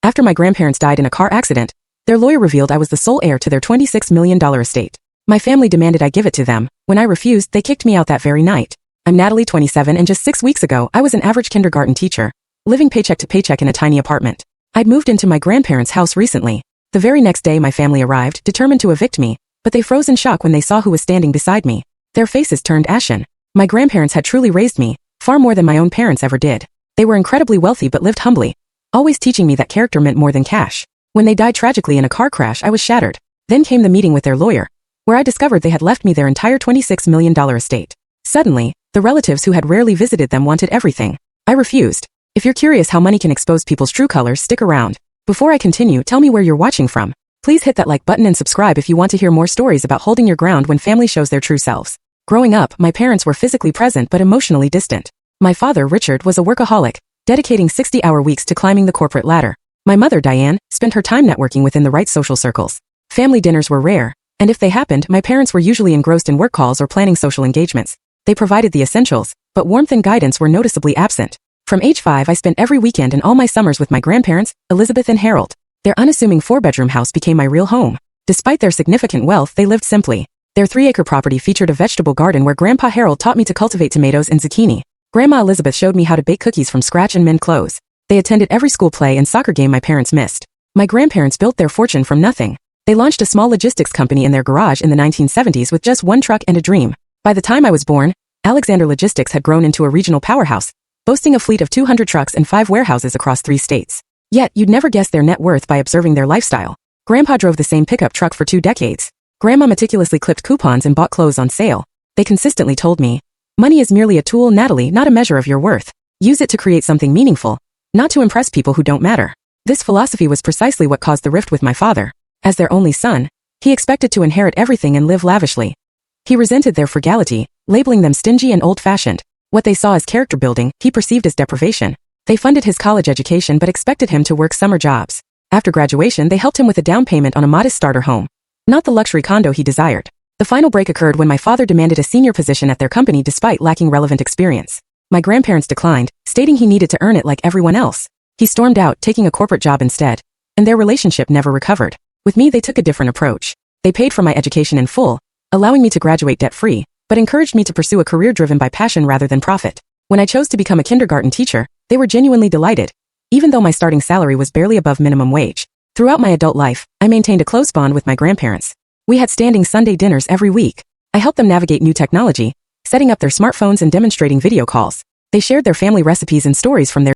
After my grandparents died in a car accident, their lawyer revealed I was the sole heir to their $26 million estate. My family demanded I give it to them. When I refused, they kicked me out that very night. I'm Natalie, 27, and just 6 weeks ago, I was an average kindergarten teacher, living paycheck to paycheck in a tiny apartment. I'd moved into my grandparents' house recently. The very next day my family arrived, determined to evict me, but they froze in shock when they saw who was standing beside me. Their faces turned ashen. My grandparents had truly raised me, far more than my own parents ever did. They were incredibly wealthy but lived humbly, always teaching me that character meant more than cash. When they died tragically in a car crash, I was shattered. Then came the meeting with their lawyer, where I discovered they had left me their entire $26 million estate. Suddenly, the relatives who had rarely visited them wanted everything. I refused. If you're curious how money can expose people's true colors, stick around. Before I continue, tell me where you're watching from. Please hit that like button and subscribe if you want to hear more stories about holding your ground when family shows their true selves. Growing up, my parents were physically present but emotionally distant. My father, Richard, was a workaholic, dedicating 60-hour weeks to climbing the corporate ladder. My mother, Diane, spent her time networking within the right social circles. Family dinners were rare, and if they happened, my parents were usually engrossed in work calls or planning social engagements. They provided the essentials, but warmth and guidance were noticeably absent. From age 5, I spent every weekend and all my summers with my grandparents, Elizabeth and Harold. Their unassuming 4-bedroom house became my real home. Despite their significant wealth, they lived simply. Their 3-acre property featured a vegetable garden where Grandpa Harold taught me to cultivate tomatoes and zucchini. Grandma Elizabeth showed me how to bake cookies from scratch and mend clothes. They attended every school play and soccer game my parents missed. My grandparents built their fortune from nothing. They launched a small logistics company in their garage in the 1970s with just one truck and a dream. By the time I was born, Alexander Logistics had grown into a regional powerhouse, boasting a fleet of 200 trucks and 5 warehouses across 3 states. Yet, you'd never guess their net worth by observing their lifestyle. Grandpa drove the same pickup truck for 2 decades. Grandma meticulously clipped coupons and bought clothes on sale. They consistently told me, "Money is merely a tool, Natalie, not a measure of your worth. Use it to create something meaningful, not to impress people who don't matter." This philosophy was precisely what caused the rift with my father. As their only son, he expected to inherit everything and live lavishly. He resented their frugality, labeling them stingy and old-fashioned. What they saw as character building, he perceived as deprivation. They funded his college education but expected him to work summer jobs. After graduation, they helped him with a down payment on a modest starter home, not the luxury condo he desired. The final break occurred when my father demanded a senior position at their company despite lacking relevant experience. My grandparents declined, stating he needed to earn it like everyone else. He stormed out, taking a corporate job instead, and their relationship never recovered. With me, they took a different approach. They paid for my education in full, allowing me to graduate debt-free, but encouraged me to pursue a career driven by passion rather than profit. When I chose to become a kindergarten teacher, they were genuinely delighted, even though my starting salary was barely above minimum wage. Throughout my adult life, I maintained a close bond with my grandparents. We had standing Sunday dinners every week. I helped them navigate new technology, setting up their smartphones and demonstrating video calls. They shared their family recipes and stories from their